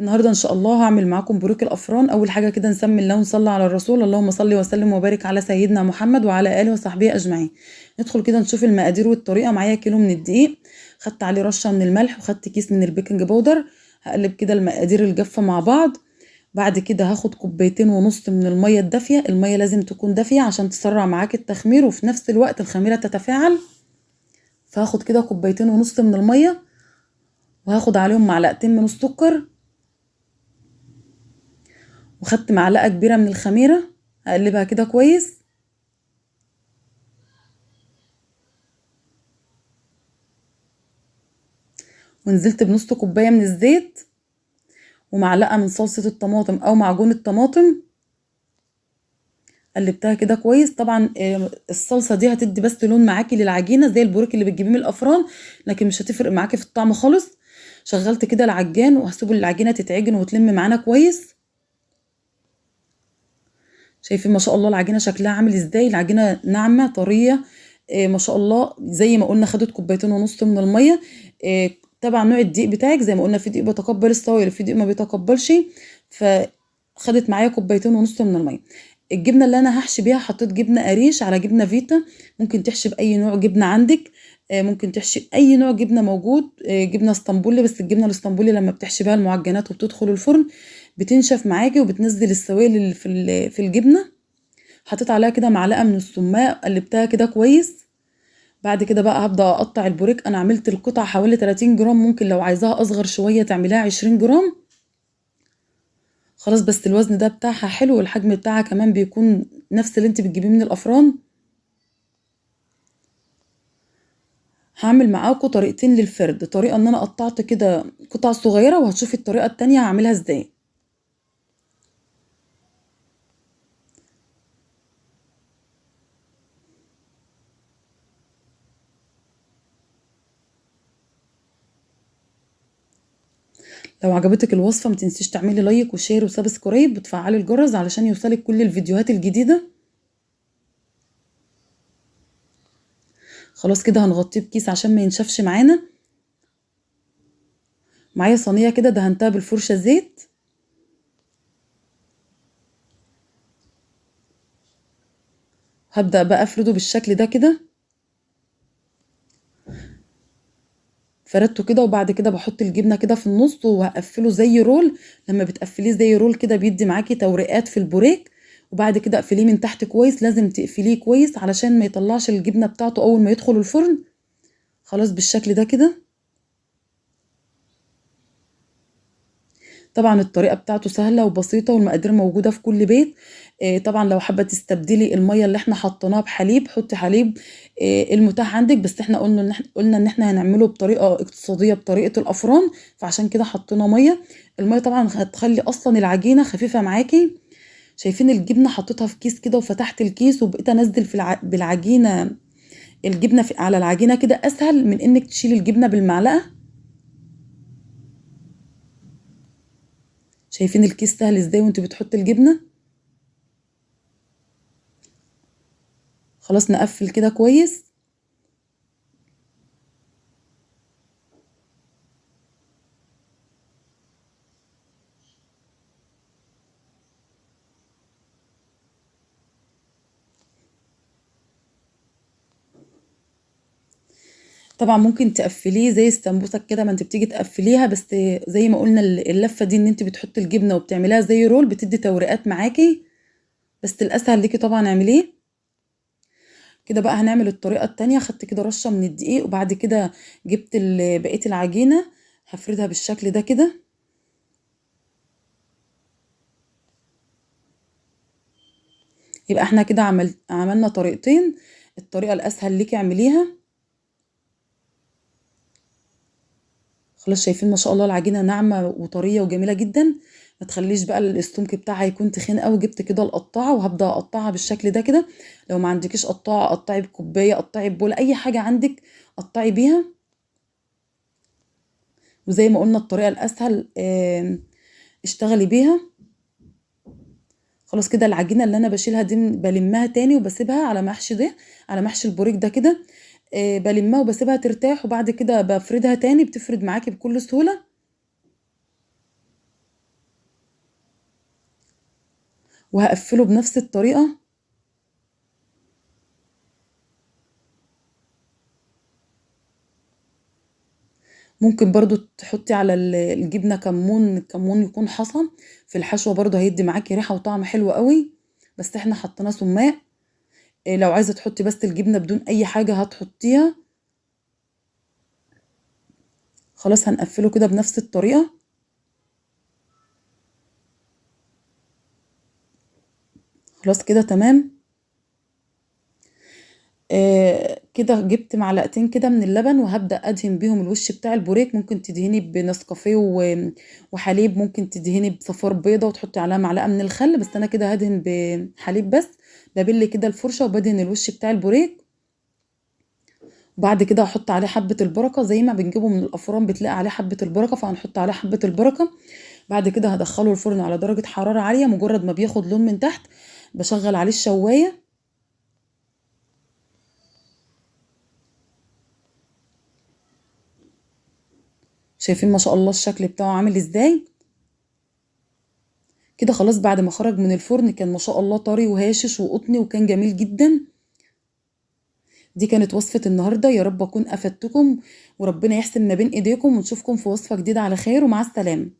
النهارده ان شاء الله هعمل معاكم بوريك الافران. اول حاجه كده نسمي الله ونصلي على الرسول. اللهم صل وسلم وبارك على سيدنا محمد وعلى اله وصحبه اجمعين. ندخل كده نشوف المقادير والطريقه. معايا كيلو من الدقيق، خدت عليه رشه من الملح، وخدت كيس من البيكنج باودر. هقلب كده المقادير الجافه مع بعض. بعد كده هاخد كوبايتين ونص من الميه الدافيه. الميه لازم تكون دافيه عشان تسرع معاك التخمير وفي نفس الوقت الخميره تتفاعل. فهاخد كده كوبايتين ونص من الميه، وهاخد عليهم معلقتين من السكر، وخدت معلقة كبيرة من الخميرة. هقلبها كده كويس. ونزلت بنص كوباية من الزيت، ومعلقة من صلصة الطماطم او معجون الطماطم. قلبتها كده كويس. طبعا الصلصة دي هتدي بس لون معاكي للعجينة زي البوريك اللي بتجيبيه من الافران، لكن مش هتفرق معاكي في الطعم خالص. شغلت كده العجان وهسيب العجينة تتعجن وتلم معانا كويس. شايفين ما شاء الله العجينة شكلها عامل ازاي؟ العجينة ناعمة طرية. ما شاء الله. زي ما قلنا خدت كوبايتين ونص من المية. تبع نوع الدقيق بتاعك، زي ما قلنا في دقيق بيتقبل السوائل وفي دقيق ما بيتقبلش. فخدت معايا كوبايتين ونص من المية. الجبنة اللي انا هحشي بيها حطيت جبنة قريش على جبنة فيتا. ممكن تحشي بأي نوع جبنة عندك. ممكن تحشي أي نوع جبنة موجود. جبنة اسطنبولي، بس الجبنة الاسطنبولي لما بتحشي بيها المعجنات وبتدخل الفرن بتنشف معاكي وبتنزل السوائل اللي في الجبنة. حطيت عليها كده معلقة من السماق، قلبتها كده كويس. بعد كده بقى هبدأ اقطع البوريك. انا عملت القطعة حوالي 30 جرام، ممكن لو عايزاها اصغر شوية تعمليها 20 جرام. خلاص، بس الوزن ده بتاعها حلو والحجم بتاعها كمان بيكون نفس اللي انت بتجيبيه من الافران. هعمل معاكم طريقتين للفرد. طريقة ان انا قطعت كده قطع صغيرة، وهتشوفي الطريقة التانية هعملها ازاي. لو عجبتك الوصفة متنسيش تعملي لايك وشير وسبسكرايب وتفعلي الجرس علشان يوصلك كل الفيديوهات الجديدة. خلاص كده هنغطيه بكيس عشان ما ينشفش معانا. معايا صينية كده دهنتها بالفرشة زيت. هبدأ بقى افرده بالشكل ده كده. فردته كده، وبعد كده بحط الجبنة كده في النص وهقفله زي رول. لما بتقفليه زي رول كده بيدي معاكي توريقات في البوريك. وبعد كده اقفليه من تحت كويس. لازم تقفليه كويس علشان ما يطلعش الجبنة بتاعته اول ما يدخل الفرن. خلاص بالشكل ده كده. طبعا الطريقة بتاعته سهلة وبسيطة والمقادير موجودة في كل بيت. طبعا لو حابة تستبدلي المية اللي احنا حطيناها بحليب حطي حليب المتاح عندك، بس احنا قلنا ان احنا هنعمله بطريقة اقتصادية بطريقة الافران، فعشان كده حطينا مية. المية طبعا هتخلي اصلا العجينة خفيفة معاكي. شايفين الجبنة حطيتها في كيس كده وفتحت الكيس وبقيت انزل بالعجينة. الجبنة على العجينة كده اسهل من انك تشيلي الجبنة بالمعلقة. شايفين الكيس سهل ازاي وانت بتحطي الجبنة. خلاص نقفل كده كويس. طبعا ممكن تقفليه زي السمبوسك كده ما انت بتيجي تقفليها، بس زي ما قلنا اللفه دي ان انت بتحطي الجبنه وبتعمليها زي رول بتدي توريقات معاكي. بس الاسهل ليكي طبعا اعمليه كده. بقى هنعمل الطريقه التانية. خدت كده رشه من الدقيق، وبعد كده جبت بقيه العجينه. هفردها بالشكل ده كده. يبقى احنا كده عملنا طريقتين. الطريقه الاسهل ليكي اعمليها. خلاص شايفين ما شاء الله العجينه ناعمه وطريه وجميله جدا. ما تخليش بقى السمك بتاعها يكون تخين قوي. جبت كده القطاعه وهبدا اقطعها بالشكل ده كده. لو ما عندكيش قطاعه قطعي بكوبايه، قطعي ببول، اي حاجه عندك قطعي بيها. وزي ما قلنا الطريقه الاسهل اشتغلي بيها. خلاص كده العجينه اللي انا بشيلها دي بلمها تاني وبسيبها على محشي ده، على محشي البوريك ده كده. بلمها وبسيبها ترتاح، وبعد كده بفردها تاني بتفرد معاكي بكل سهوله. وهقفله بنفس الطريقة. ممكن برضو تحطي على الجبنة كمون، الكمون يكون حصى في الحشوة، برضو هيدي معاكي ريحة وطعم حلو قوي، بس احنا حطينا سماق. لو عايزة تحطي بس الجبنة بدون اي حاجة هتحطيها. خلاص هنقفله كده بنفس الطريقة. خلاص كده تمام. كده جبت معلقتين كده من اللبن، وهبدأ أدهن بيهم الوش بتاع البوريك. ممكن تدهني بنسكافيه وحليب، ممكن تدهني بصفار بيضة وتحطي عليها معلقة من الخل، بس أنا كده هدهن بحليب بس. ببل كده الفرشة وبدهن الوش بتاع البوريك. وبعد كده هحط عليه حبة البركة، زي ما بنجيبه من الأفران بتلاقي عليه حبة البركة، فهنحط عليه حبة البركة. بعد كده هدخله الفرن على درجة حرارة عالية. مجرد ما بياخد لون من تحت بشغل عليه الشواية. شايفين ما شاء الله الشكل بتاعه عامل ازاي؟ كده خلاص بعد ما خرج من الفرن كان ما شاء الله طري وهاشش وقطني وكان جميل جدا. دي كانت وصفة النهاردة، يا رب أكون أفدتكم، وربنا يحسن ما بين إيديكم، ونشوفكم في وصفة جديدة على خير، ومع السلامة.